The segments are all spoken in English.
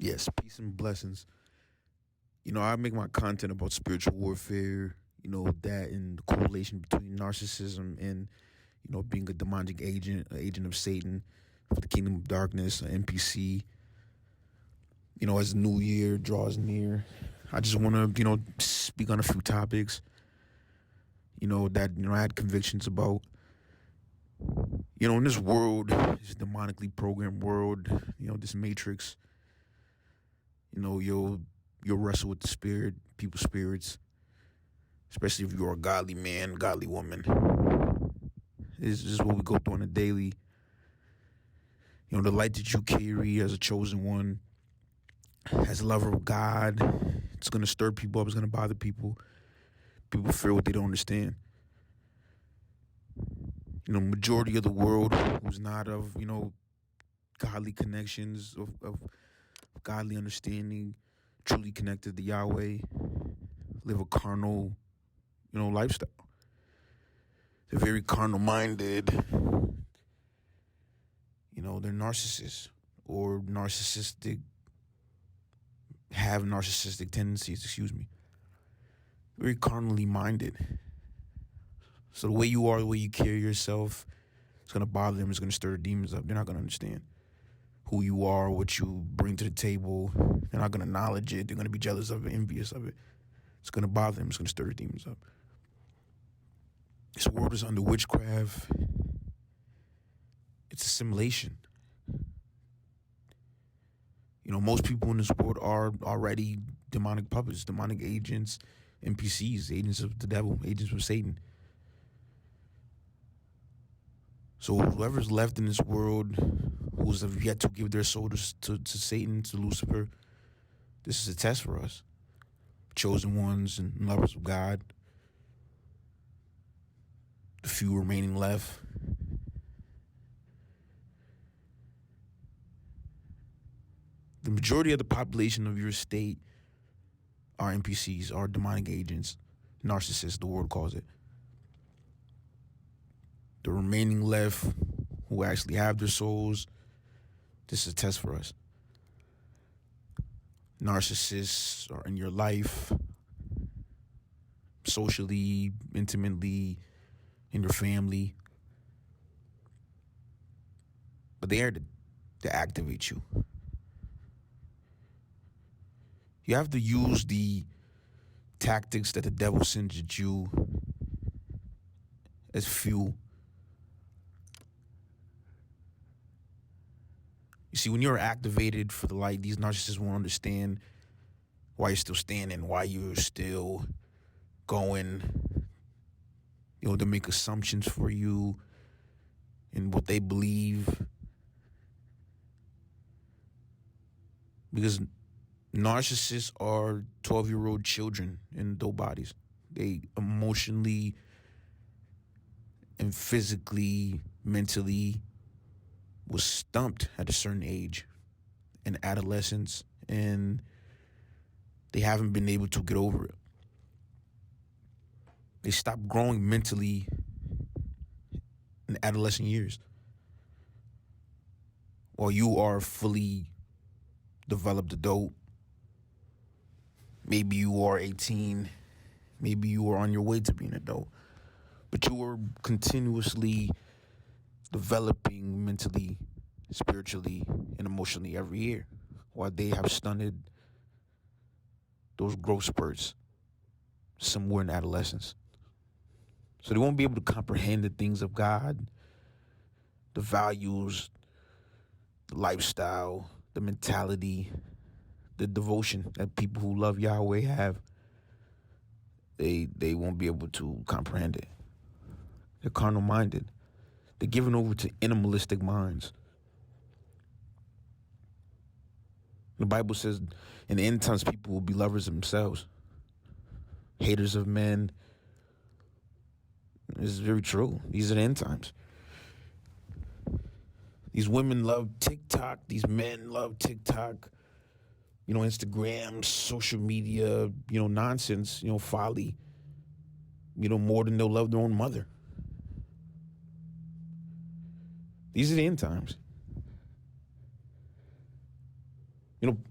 Yes, peace and blessings. I make my content about spiritual warfare, that and the correlation between narcissism and, being a demonic agent, an agent of Satan for the kingdom of darkness, an NPC. As the new year draws near, I just want to, speak on a few topics, that, I had convictions about. In this world, this demonically programmed world, this matrix, you'll wrestle with the spirit, people's spirits, especially if you're a godly man, godly woman. This is what we go through on a daily. The light that you carry as a chosen one, as a lover of God, it's going to stir people up. It's going to bother people. People fear what they don't understand. Majority of the world who's not of, godly connections, of godly understanding, truly connected to Yahweh, live a carnal, lifestyle. They're very carnal minded. They're narcissists or have narcissistic tendencies, very carnally minded. So the way you are, the way you carry yourself, it's going to bother them. It's going to stir the demons up. They're not going to understand who you are, what you bring to the table. They're not going to acknowledge it. They're going to be jealous of it, envious of it. It's going to bother them. It's going to stir the demons up. This world is under witchcraft. It's assimilation. Most people in this world are already demonic puppets, demonic agents, NPCs, agents of the devil, agents of Satan. So whoever's left in this world, who's have yet to give their soul to Satan, to Lucifer, this is a test for us. Chosen ones and lovers of God. The few remaining left. The majority of the population of your state are NPCs, are demonic agents, narcissists, the world calls it. The remaining left who actually have their souls, this is a test for us. Narcissists are in your life, socially, intimately, in your family. But they are to activate you. You have to use the tactics that the devil sends at you as fuel. You see, when you're activated for the light, these narcissists won't understand why you're still standing, why you're still going. They make assumptions for you and what they believe. Because narcissists are 12-year-old children in adult bodies. They emotionally and physically, mentally was stumped at a certain age in adolescence, and they haven't been able to get over it. They stopped growing mentally in adolescent years, while you are fully developed adult. Maybe you are 18, maybe you are on your way to being an adult, but you are continuously developing mentally, spiritually, and emotionally every year, while they have stunted those growth spurts somewhere in adolescence. So they won't be able to comprehend the things of God, the values, the lifestyle, the mentality, the devotion that people who love Yahweh have. They won't be able to comprehend it. They're carnal minded. They're given over to animalistic minds. The Bible says in the end times people will be lovers of themselves, haters of men. This is very true. These are the end times. These women love TikTok. These men love TikTok. Instagram, social media, nonsense, folly, more than they'll love their own mother. These are the end times.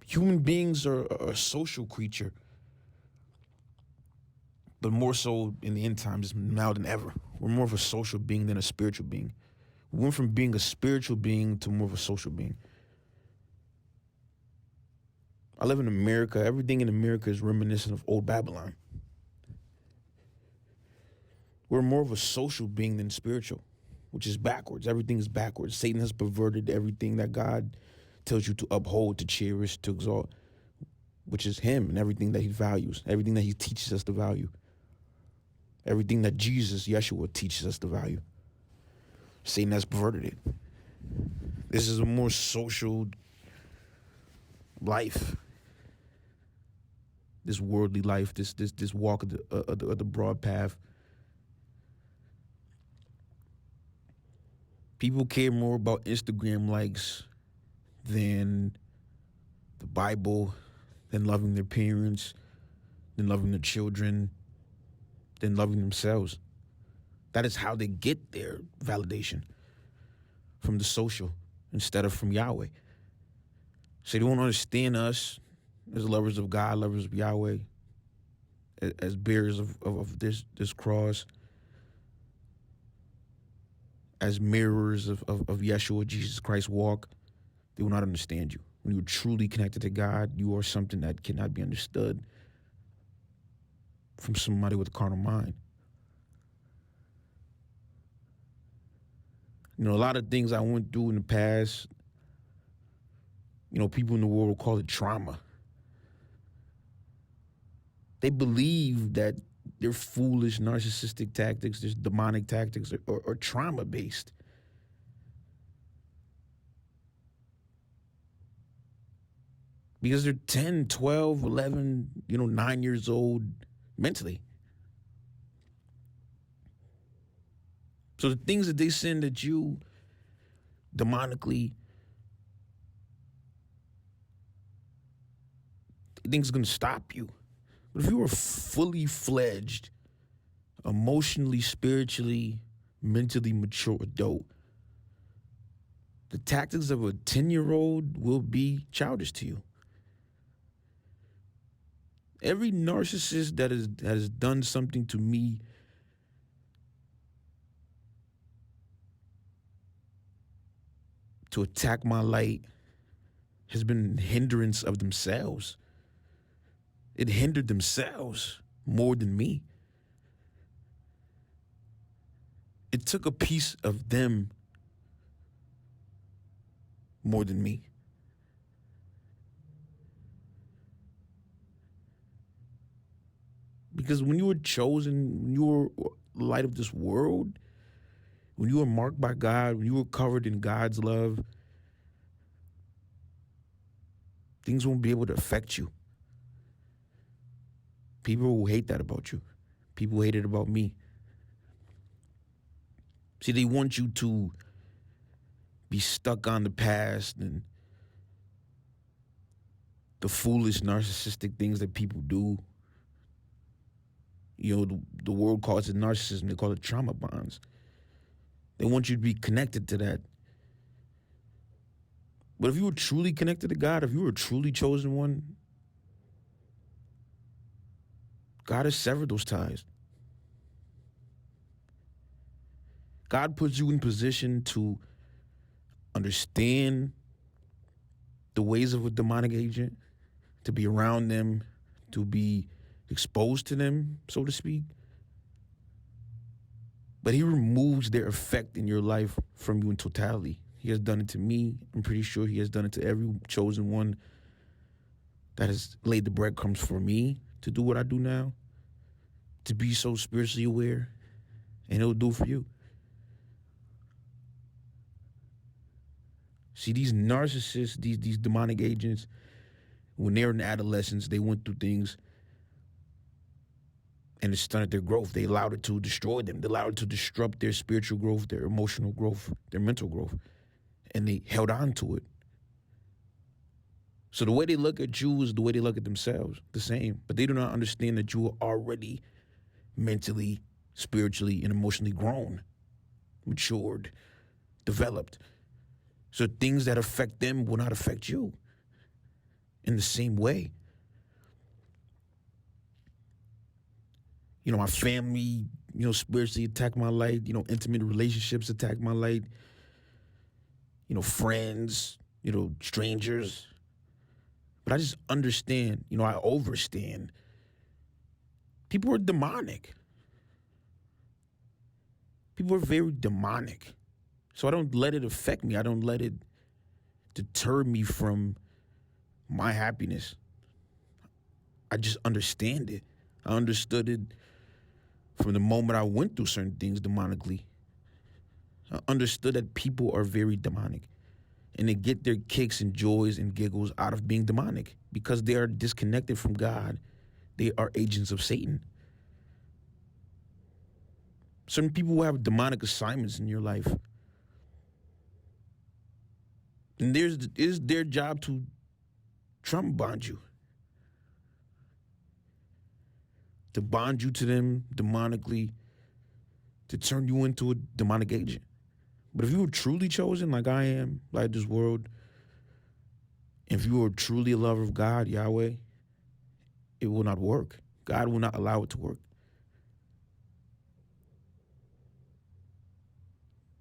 Human beings are a social creature, but more so in the end times now than ever. We're more of a social being than a spiritual being. We went from being a spiritual being to more of a social being. I live in America. Everything in America is reminiscent of old Babylon. We're more of a social being than spiritual, which is backwards. Everything is backwards. Satan has perverted everything that God tells you to uphold, to cherish, to exalt, which is him and everything that he values, everything that he teaches us to value, everything that Jesus, Yeshua, teaches us to value. Satan has perverted it. This is a more social life. This worldly life, this walk of the broad path. People care more about Instagram likes than the Bible, than loving their parents, than loving their children, than loving themselves. That is how they get their validation, from the social instead of from Yahweh. So they don't understand us as lovers of God, lovers of Yahweh, as bearers of this cross, as mirrors of Yeshua, Jesus Christ's walk. They will not understand you. When you're truly connected to God, you are something that cannot be understood from somebody with a carnal mind. A lot of things I went through in the past, people in the world will call it trauma. They believe that their foolish, narcissistic tactics, their demonic tactics are trauma-based. Because they're 10, 12, 11, 9 years old mentally. So the things that they send at you demonically, they think it's going to stop you. But if you were fully fledged, emotionally, spiritually, mentally mature adult, the tactics of a 10-year-old will be childish to you. Every narcissist that has done something to me to attack my light has been a hindrance of themselves. It hindered themselves more than me. It took a piece of them more than me. Because when you were chosen, when you were light of this world, when you were marked by God, when you were covered in God's love, things won't be able to affect you. People will hate that about you. People hate it about me. See, they want you to be stuck on the past and the foolish, narcissistic things that people do. The world calls it narcissism. They call it trauma bonds. They want you to be connected to that. But if you were truly connected to God, if you were a truly chosen one, God has severed those ties. God puts you in position to understand the ways of a demonic agent, to be around them, to be exposed to them, so to speak. But he removes their effect in your life from you in totality. He has done it to me. I'm pretty sure he has done it to every chosen one that has laid the breadcrumbs for me to do what I do now, to be so spiritually aware, and he'll do it for you. See, these narcissists, these demonic agents, when they're in adolescence, they went through things and it stunted their growth. They allowed it to destroy them. They allowed it to disrupt their spiritual growth, their emotional growth, their mental growth. And they held on to it. So the way they look at you is the way they look at themselves, the same. But they do not understand that you are already mentally, spiritually, and emotionally grown, matured, developed. So things that affect them will not affect you. in the same way. My family, spiritually attacked my light. Intimate relationships attacked my light. Friends, strangers. But I just understand, I overstand. People are demonic. People are very demonic. So I don't let it affect me. I don't let it deter me from my happiness. I just understand it. I understood it from the moment I went through certain things demonically. I understood that people are very demonic. And they get their kicks and joys and giggles out of being demonic because they are disconnected from God. They are agents of Satan. Certain people will have demonic assignments in your life. And is their job to trauma bond you. To bond you to them demonically, to turn you into a demonic agent. But if you were truly chosen like I am, like this world, if you are truly a lover of God, Yahweh, it will not work. God will not allow it to work.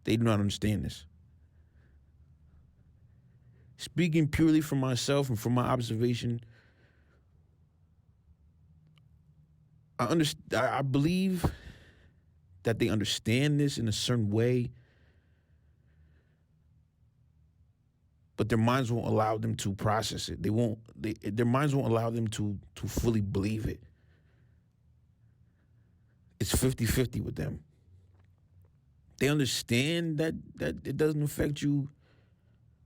They do not understand this. Speaking purely from myself and from my observation, I believe that they understand this in a certain way, but their minds won't allow them to process it. Their minds won't allow them to fully believe it. It's 50-50 with them. They understand that it doesn't affect you,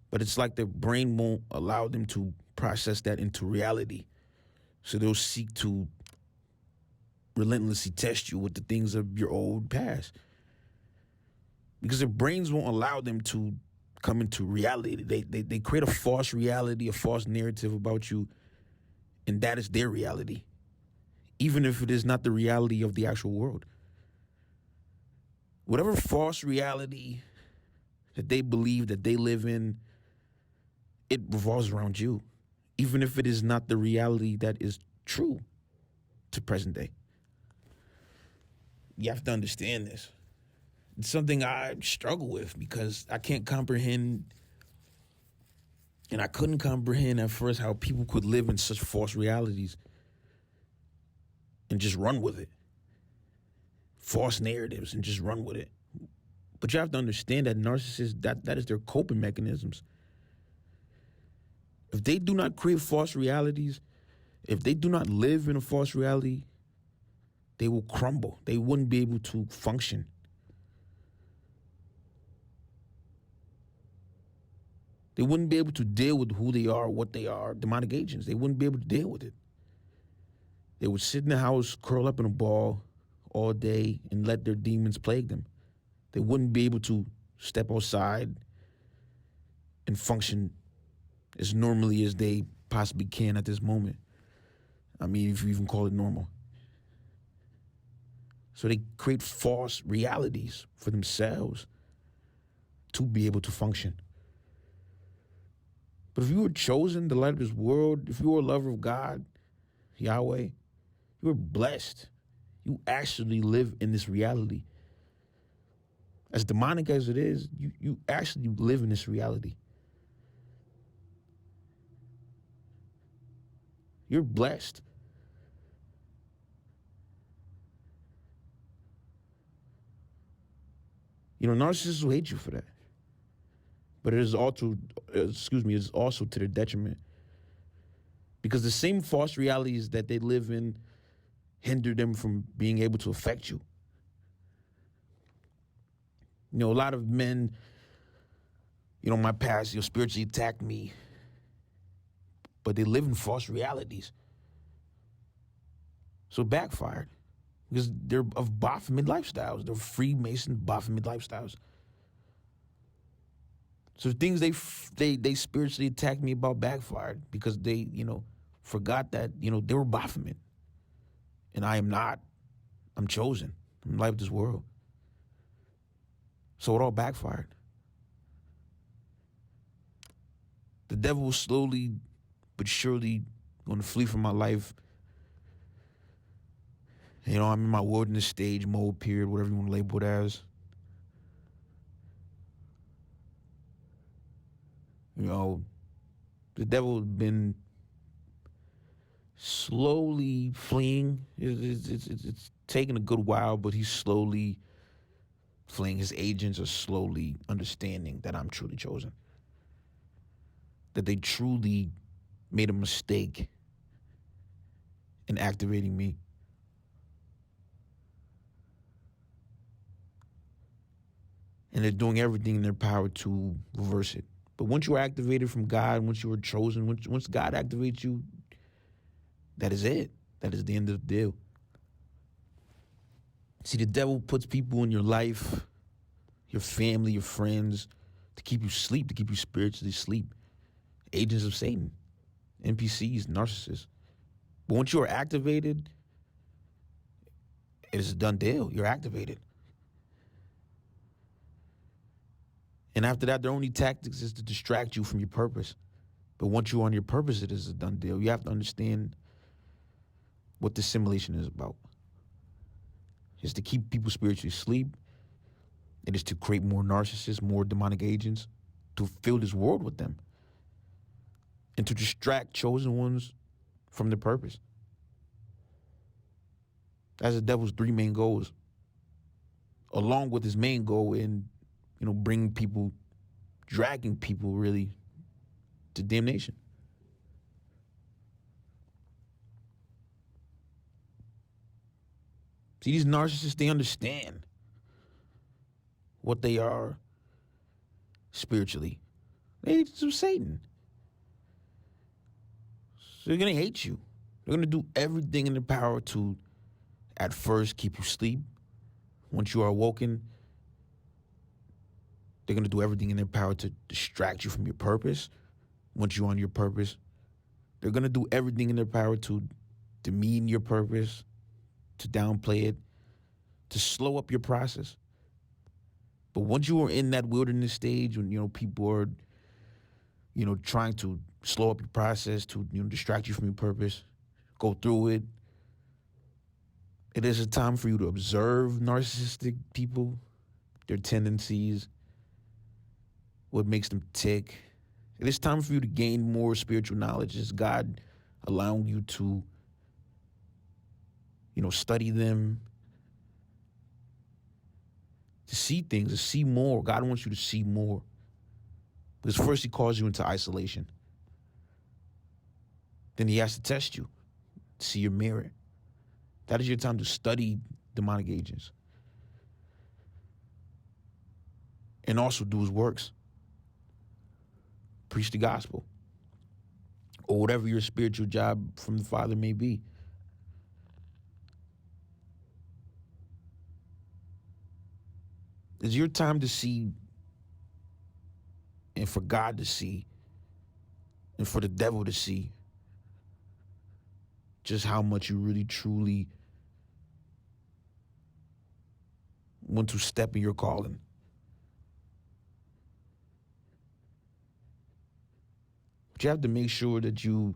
but it's like their brain won't allow them to process that into reality. So they'll seek to relentlessly test you with the things of your old past. Because their brains won't allow them to come into reality. They create a false reality, a false narrative about you, and that is their reality, even if it is not the reality of the actual world. Whatever false reality that they believe that they live in, it revolves around you, even if it is not the reality that is true to present day. You have to understand this. It's something I struggle with because I can't comprehend, and I couldn't comprehend at first how people could live in such false realities and just run with it. False narratives and just run with it. But you have to understand that narcissists, that is their coping mechanisms. If they do not create false realities, if they do not live in a false reality, they will crumble. They wouldn't be able to function. They wouldn't be able to deal with who they are, what they are, demonic agents. They wouldn't be able to deal with it. They would sit in the house, curl up in a ball all day and let their demons plague them. They wouldn't be able to step outside and function as normally as they possibly can at this moment. I mean, if you even call it normal. So they create false realities for themselves to be able to function. But if you were chosen, the light of this world, if you were a lover of God, Yahweh, you are blessed. You actually live in this reality. As demonic as it is, you actually live in this reality. You're blessed. Narcissists will hate you for that. But it is also to their detriment. Because the same false realities that they live in hinder them from being able to affect you. A lot of men, in my past, spiritually attacked me, but they live in false realities. So it backfired because they're of Baphomet lifestyles. They're Freemason Baphomet lifestyles. So the things they spiritually attacked me about backfired because they, forgot that, they were Baphomet. And I am not. I'm chosen. I'm light of this world. So it all backfired. The devil will slowly but surely going to flee from my life. You know, I'm in my wilderness stage, mode, period, whatever you want to label it as. You know, the devil has been slowly fleeing. It's taken a good while, but he's slowly fleeing. His agents are slowly understanding that I'm truly chosen, that they truly made a mistake in activating me. And they're doing everything in their power to reverse it. But once you are activated from God, once you are chosen, once God activates you, that is it. That is the end of the deal. See, the devil puts people in your life, your family, your friends, to keep you asleep, to keep you spiritually asleep. Agents of Satan, NPCs, narcissists. But once you are activated, it is a done deal. You're activated. And after that, their only tactics is to distract you from your purpose. But once you're on your purpose, it is a done deal. You have to understand what this simulation is about. It's to keep people spiritually asleep. It is to create more narcissists, more demonic agents, to fill this world with them, and to distract chosen ones from their purpose. That's the devil's three main goals, along with his main goal in, bringing people, dragging people really to damnation. See, these narcissists, they understand what they are spiritually. They're agents of Satan. So they're going to hate you. They're going to do everything in their power to, at first, keep you asleep. Once you are awoken, they're going to do everything in their power to distract you from your purpose. Once you're on your purpose, they're going to do everything in their power to demean your purpose, to downplay it, to slow up your process. But once you are in that wilderness stage, when people are, trying to slow up your process, to distract you from your purpose, go through it. It is a time for you to observe narcissistic people, their tendencies, what makes them tick. It is time for you to gain more spiritual knowledge. It's God allowing you to, study them, to see things, to see more. God wants you to see more. Because first he calls you into isolation. Then he has to test you, see your mirror. That is your time to study demonic agents. And also do his works. Preach the gospel. Or whatever your spiritual job from the Father may be. It's your time to see, and for God to see, and for the devil to see just how much you really, truly want to step in your calling. But you have to make sure that you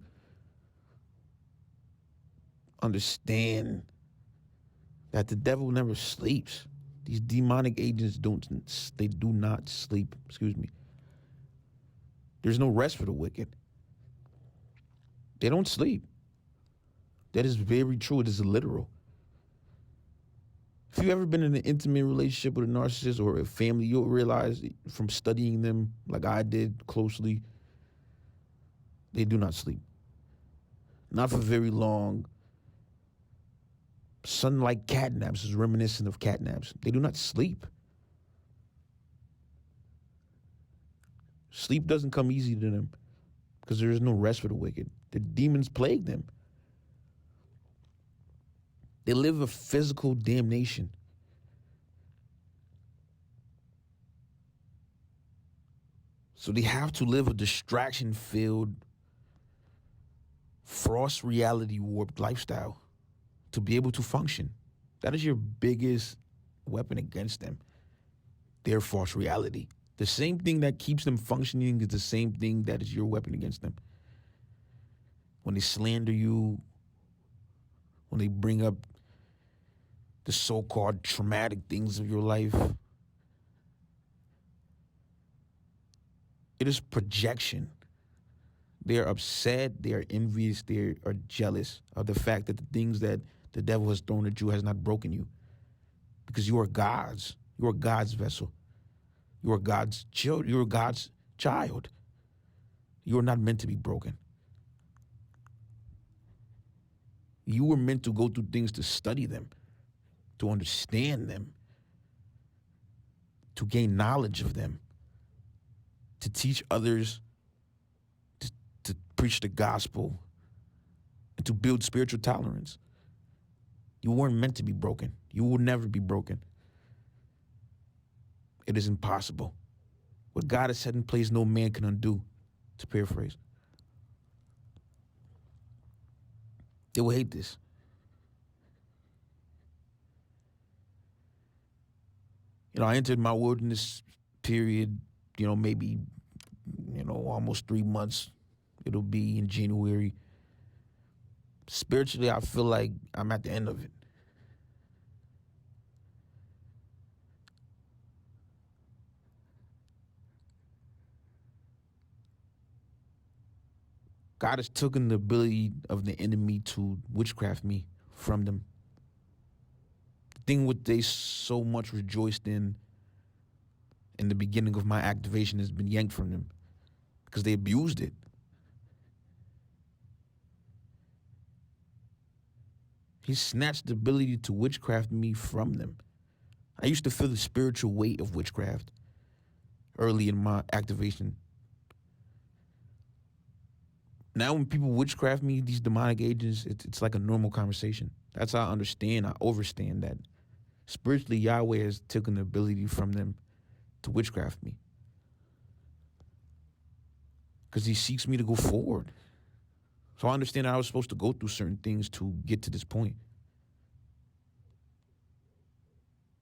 understand that the devil never sleeps. These demonic agents do not sleep. There's no rest for the wicked. They don't sleep. That is very true. It is literal. If you've ever been in an intimate relationship with a narcissist or a family, you'll realize from studying them like I did closely, they do not sleep. Not for very long. Something like catnaps is reminiscent of catnaps. They do not sleep. Sleep doesn't come easy to them because there is no rest for the wicked. The demons plague them. They live a physical damnation. So they have to live a distraction-filled, false reality warped lifestyle to be able to function. That is your biggest weapon against them. Their false reality. The same thing that keeps them functioning is the same thing that is your weapon against them. when they slander you, when they bring up the so-called traumatic things of your life, it is projection. They are upset, they are envious, they are jealous of the fact that the things that the devil has thrown at you has not broken you. Because you are God's. You are God's vessel. You are God's child. You are God's child. You are not meant to be broken. You were meant to go through things to study them, to understand them, to gain knowledge of them, to teach others, to preach the gospel, and to build spiritual tolerance. You weren't meant to be broken. You will never be broken. It is impossible. What God has set in place, no man can undo, to paraphrase. They will hate this. I entered my wilderness period, maybe, almost 3 months. It'll be in January. Spiritually, I feel like I'm at the end of it. God has taken the ability of the enemy to witchcraft me from them. The thing what they so much rejoiced in the beginning of my activation has been yanked from them because they abused it. He snatched the ability to witchcraft me from them. I used to feel the spiritual weight of witchcraft early in my activation. Now when people witchcraft me, these demonic agents, it's like a normal conversation. That's how I overstand that. Spiritually, Yahweh has taken the ability from them to witchcraft me. Because he seeks me to go forward. So I understand that I was supposed to go through certain things to get to this point.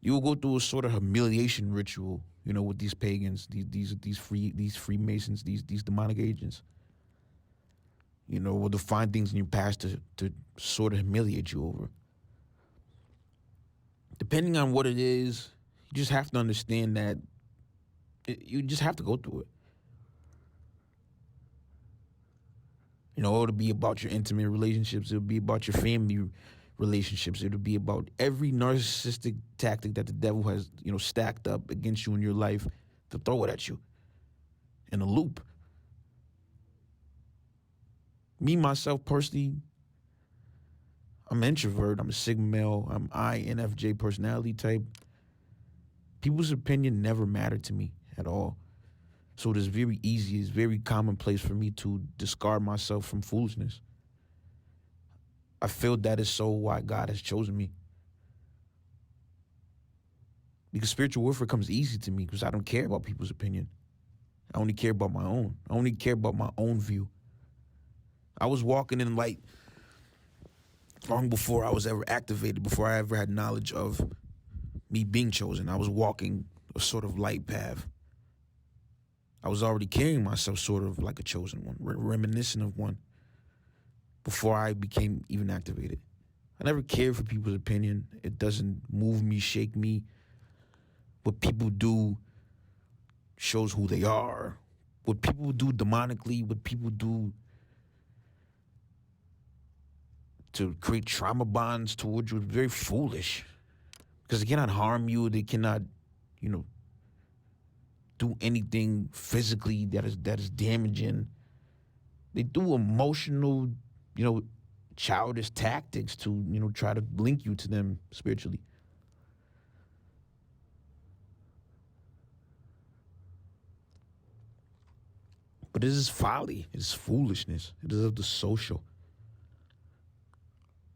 You will go through a sort of humiliation ritual, with these pagans, these Freemasons, these demonic agents. Will find things in your past to sort of humiliate you over. Depending on what it is, you just have to understand that you just have to go through it. It'll be about your intimate relationships. It'll be about your family relationships. It'll be about every narcissistic tactic that the devil has, stacked up against you in your life to throw it at you in a loop. Me, myself, personally, I'm an introvert. I'm a Sigma male. I'm INFJ personality type. People's opinion never mattered to me at all. So it is very easy, it's very commonplace for me to discard myself from foolishness. I feel that is so why God has chosen me. Because spiritual warfare comes easy to me because I don't care about people's opinion. I only care about my own. I only care about my own view. I was walking in light long before I was ever activated, before I ever had knowledge of me being chosen. I was walking a sort of light path. I was already carrying myself sort of like a chosen one, reminiscent of one, before I became even activated. I never cared for people's opinion. It doesn't move me, shake me. What people do shows who they are. What people do demonically, what people do to create trauma bonds towards you is very foolish. Because they cannot harm you. They cannot, do anything physically that is damaging. They do emotional, childish tactics to, try to link you to them spiritually. But this is folly. It is foolishness. It is of the social.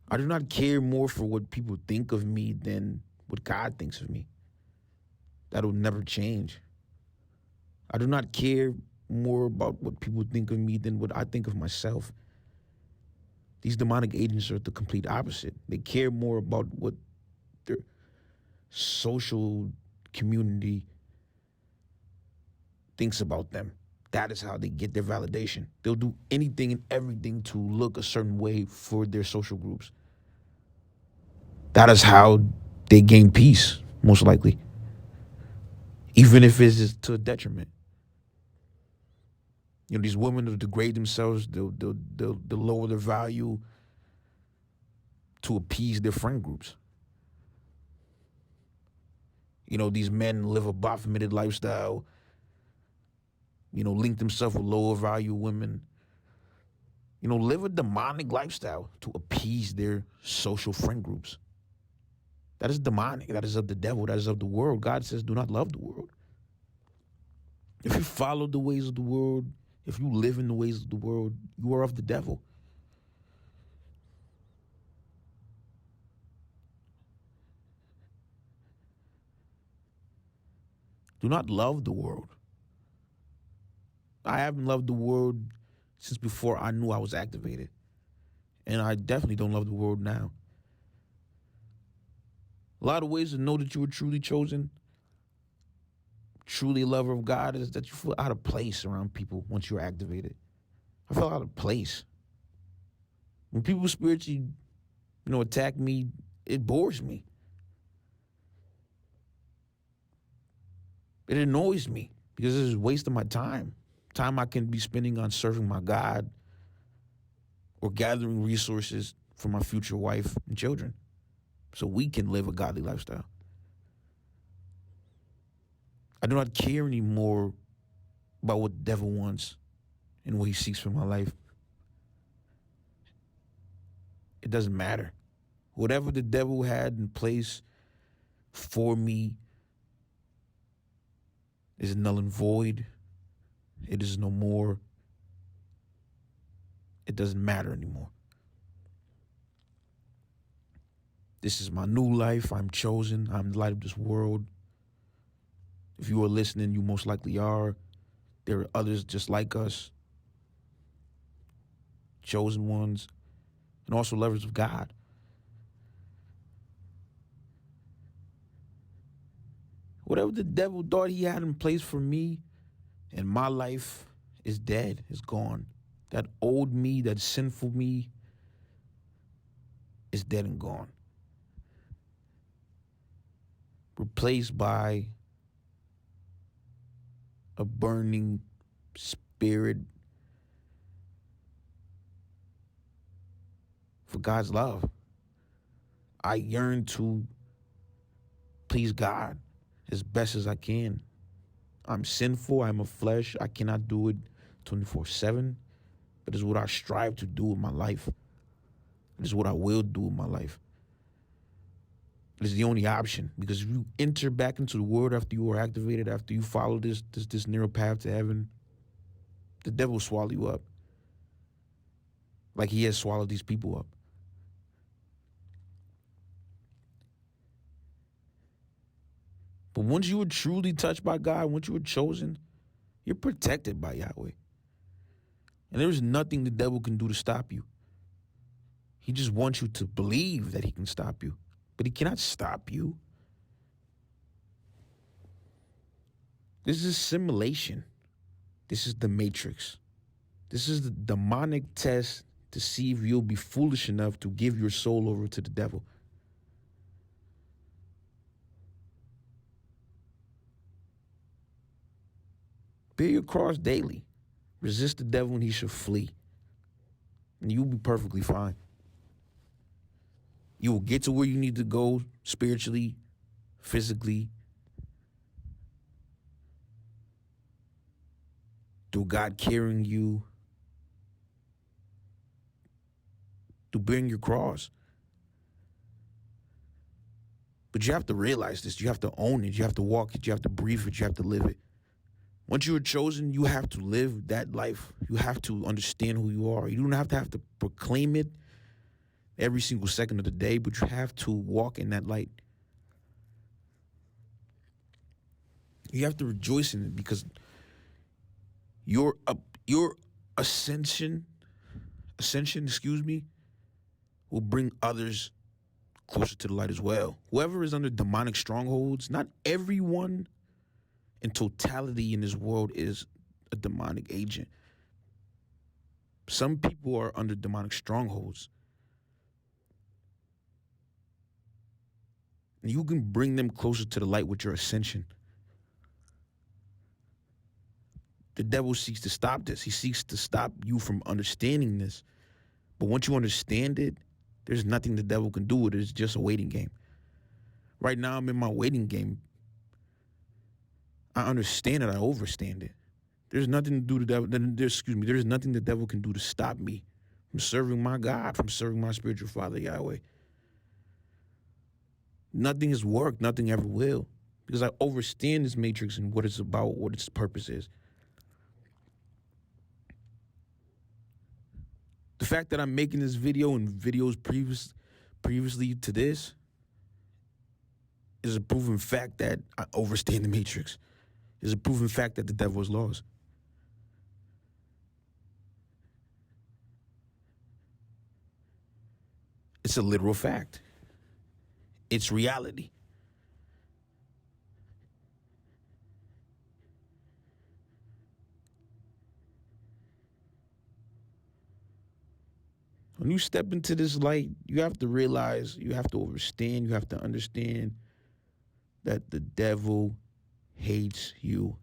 I do not care more for what people think of me than what God thinks of me. That will never change. I do not care more about what people think of me than what I think of myself. These demonic agents are the complete opposite. They care more about what their social community thinks about them That is how they get their validation. They'll do anything and everything to look a certain way for their social groups. That is how they gain peace, most likely. Even if it's to a detriment. These women will degrade themselves. They'll lower their value to appease their friend groups. These men live a Baphometed lifestyle, link themselves with lower value women, live a demonic lifestyle to appease their social friend groups. That is demonic. That is of the devil. That is of the world. God says, do not love the world. If you follow the ways of the world, if you live in the ways of the world, you are of the devil. Do not love the world. I haven't loved the world since before I knew I was activated. And I definitely don't love the world now. A lot of ways to know that you were truly chosen, truly a lover of God, is that you feel out of place around people once you're activated. I felt out of place. When people spiritually, attack me, it bores me. It annoys me because it's a waste of my time. Time I can be spending on serving my God or gathering resources for my future wife and children so we can live a godly lifestyle. I do not care anymore about what the devil wants and what he seeks for my life. It doesn't matter. Whatever the devil had in place for me is null and void. It is no more. It doesn't matter anymore. This is my new life. I'm chosen. I'm the light of this world. If you are listening, you most likely are. There are others just like us, chosen ones, and also lovers of God. Whatever the devil thought he had in place for me and my life is dead, is gone. That old me, that sinful me is dead and gone. Replaced by a burning spirit for God's love. I yearn to please God as best as I can. I'm sinful. I'm a flesh. I cannot do it 24/7. But it's what I strive to do with my life. It is what I will do with my life. It is the only option, because if you enter back into the world after you are activated, after you follow this narrow path to heaven, the devil will swallow you up, like he has swallowed these people up. But once you were truly touched by God, once you were chosen, you're protected by Yahweh. And there's nothing the devil can do to stop you. He just wants you to believe that he can stop you, but he cannot stop you. This is simulation. This is the matrix. This is the demonic test to see if you'll be foolish enough to give your soul over to the devil. Bear your cross daily. Resist the devil and he shall flee. And you'll be perfectly fine. You will get to where you need to go spiritually, physically, through God carrying you, through bearing your cross. But you have to realize this. You have to own it. You have to walk it. You have to breathe it. You have to live it. Once you are chosen, you have to live that life. You have to understand who you are. You don't have to proclaim it every single second of the day, but you have to walk in that light. You have to rejoice in it, because your ascension, will bring others closer to the light as well. Whoever is under demonic strongholds, not everyone in totality in this world is a demonic agent. Some people are under demonic strongholds. And you can bring them closer to the light with your ascension. The devil seeks to stop this. He seeks to stop you from understanding this. But once you understand it, there's nothing the devil can do with it. It's just a waiting game. Right now, I'm in my waiting game. I understand it. I overstand it. There's nothing to do to devil. There's nothing the devil can do to stop me from serving my God, from serving my spiritual father, Yahweh. Nothing has worked. Nothing ever will. Because I understand this matrix and what it's about, what its purpose is. The fact that I'm making this video and videos previously to this is a proven fact that I understand the matrix. Is a proven fact that the devil is lost. It's a literal fact. It's reality. When you step into this light, you have to realize, you have to understand, you have to understand that the devil hates you.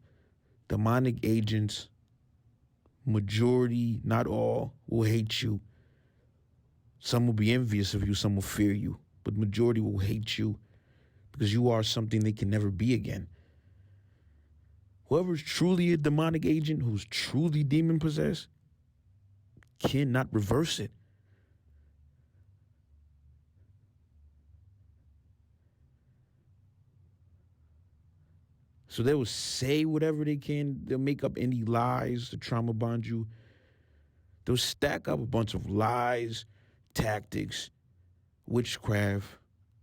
Demonic agents, majority, not all, will hate you. Some will be envious of you, some will fear you, but majority will hate you because you are something they can never be again. Whoever's truly a demonic agent, who's truly demon possessed, cannot reverse it. So they will say whatever they can. They'll make up any lies to trauma bond you. They'll stack up a bunch of lies, tactics, witchcraft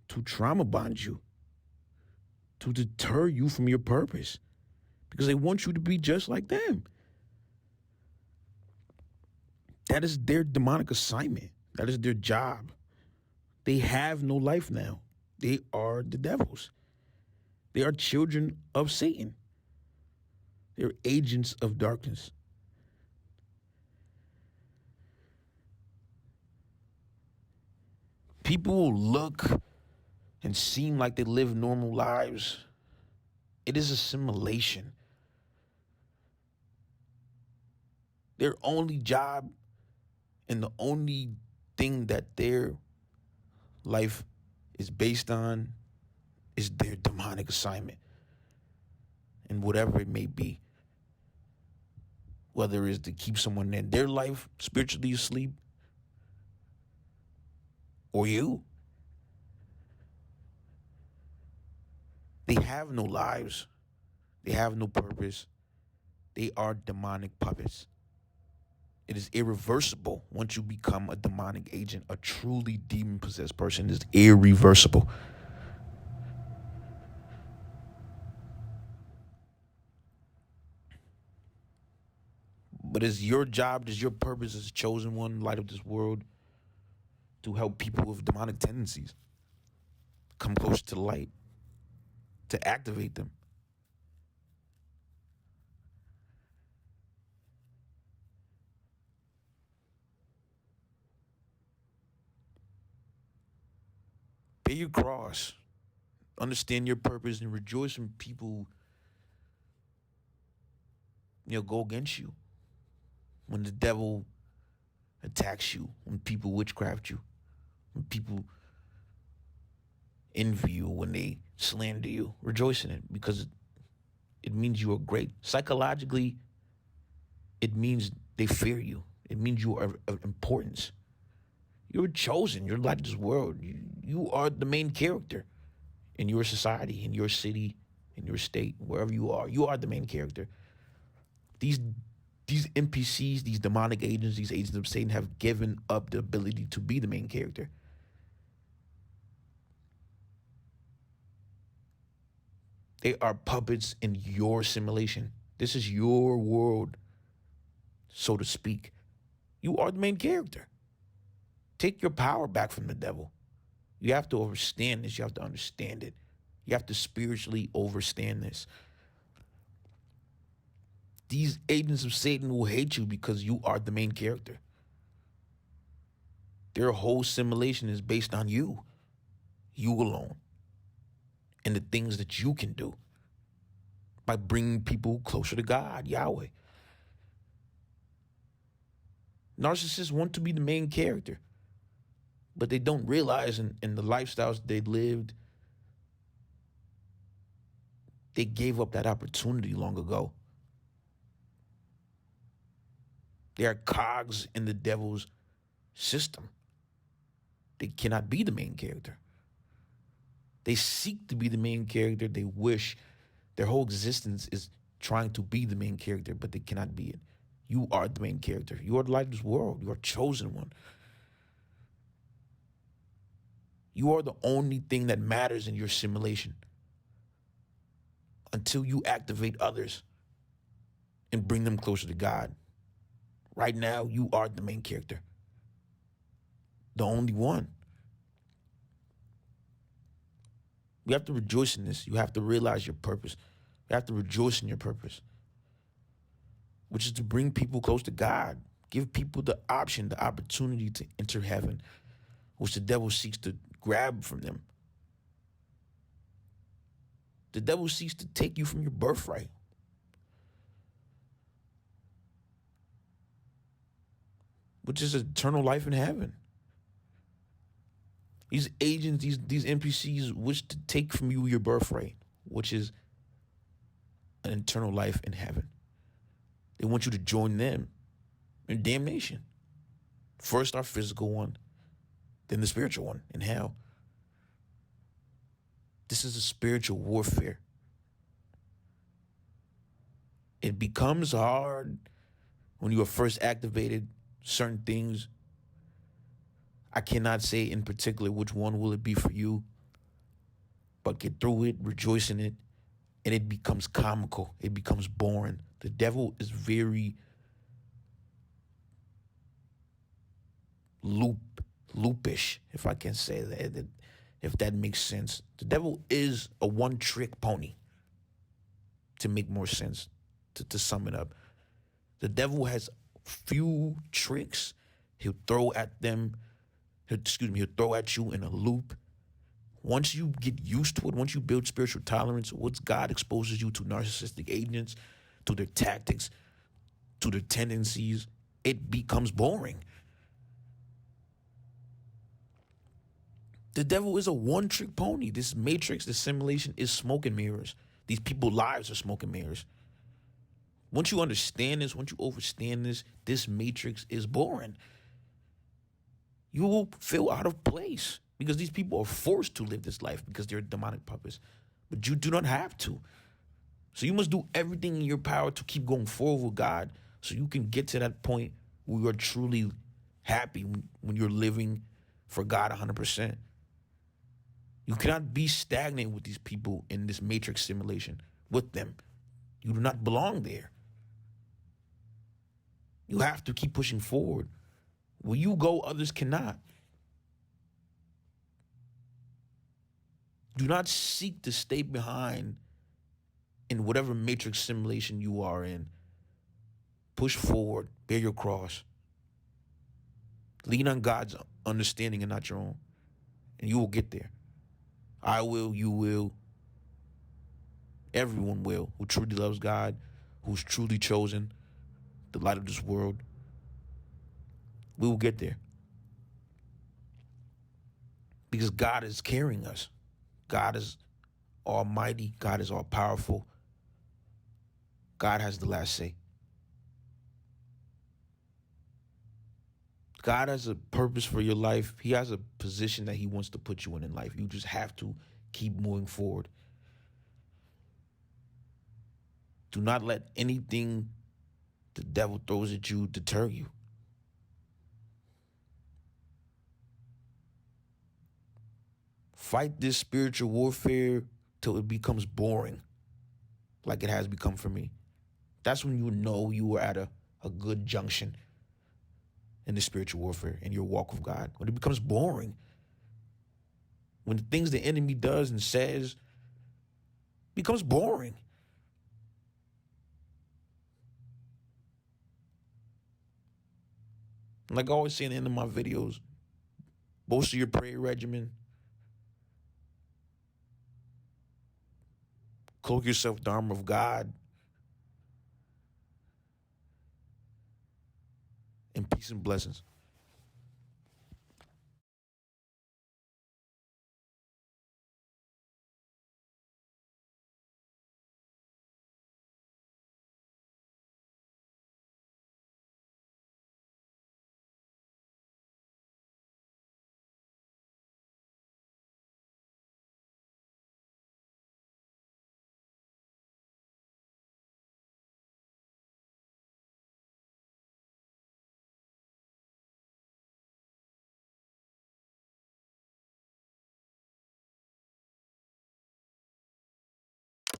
to trauma bond you, to deter you from your purpose, because they want you to be just like them. That is their demonic assignment. That is their job. They have no life now. They are the devils. They are children of Satan. They're agents of darkness. People will look and seem like they live normal lives. It is a simulation. Their only job and the only thing that their life is based on is their demonic assignment. And whatever it may be. Whether it's to keep someone in their life spiritually asleep or you. They have no lives. They have no purpose. They are demonic puppets. It is irreversible once you become a demonic agent. A truly demon-possessed person is irreversible. But it's your job, it's your purpose as a chosen one, light of this world, to help people with demonic tendencies come close to the light, to activate them. Bear your cross. Understand your purpose and rejoice when people, go against you. When the devil attacks you, when people witchcraft you, when people envy you, when they slander you, rejoice in it because it means you are great. Psychologically, it means they fear you. It means you are of importance. You're chosen. You're light of this world. You are the main character in your society, in your city, in your state, wherever you are. You are the main character. These NPCs, these demonic agents, these agents of Satan have given up the ability to be the main character. They are puppets in your simulation. This is your world, so to speak. You are the main character. Take your power back from the devil. You have to understand this. You have to understand it. You have to spiritually understand this. These agents of Satan will hate you because you are the main character. Their whole simulation is based on you alone, and the things that you can do by bringing people closer to God, Yahweh. Narcissists want to be the main character, but they don't realize in the lifestyles they lived, they gave up that opportunity long ago. They are cogs in the devil's system. They cannot be the main character. They seek to be the main character. They wish their whole existence is trying to be the main character, but they cannot be it. You are the main character. You are the light of this world. You are chosen one. You are the only thing that matters in your simulation until you activate others and bring them closer to God. Right now, you are the main character. The only one. You have to rejoice in this. You have to realize your purpose. You have to rejoice in your purpose, which is to bring people close to God. Give people the option, the opportunity to enter heaven, which the devil seeks to grab from them. The devil seeks to take you from your birthright. Which is eternal life in heaven. These agents, these NPCs wish to take from you your birthright, which is an eternal life in heaven. They want you to join them in damnation. First our physical one, then the spiritual one in hell. This is a spiritual warfare. It becomes hard when you are first activated. Certain things, I cannot say in particular which one will it be for you, but get through it, rejoice in it, and it becomes comical. It becomes boring. The devil is very loopish, if I can say that, if that makes sense. The devil is a one-trick pony, to make more sense, to sum it up. The devil has few tricks. He'll throw at them. He'll throw at you in a loop. Once you get used to it, once you build spiritual tolerance, once God exposes you to narcissistic agents, to their tactics, to their tendencies, it becomes boring. The devil is a one-trick pony. This matrix, this simulation is smoke and mirrors. These people's lives are smoke and mirrors. Once you understand this, once you understand this, this matrix is boring. You will feel out of place because these people are forced to live this life because they're demonic puppets. But you do not have to. So you must do everything in your power to keep going forward with God so you can get to that point where you are truly happy when you're living for God 100%. You cannot be stagnant with these people in this matrix simulation with them. You do not belong there. You have to keep pushing forward. Where you go, others cannot. Do not seek to stay behind in whatever matrix simulation you are in. Push forward, bear your cross. Lean on God's understanding and not your own, and you will get there. I will, you will, everyone will who truly loves God, who's truly chosen, the light of this world. We will get there. Because God is carrying us. God is almighty. God is all powerful. God has the last say. God has a purpose for your life. He has a position that he wants to put you in life. You just have to keep moving forward. Do not let anything the devil throws at you deter you. Fight this spiritual warfare till it becomes boring, like it has become for me. That's when you know you are at a good junction in the spiritual warfare, in your walk with God. When it becomes boring, when the things the enemy does and says becomes boring. Like I always say in the end of my videos, bolster your prayer regimen. Cloak yourself with the armor of God. And peace and blessings.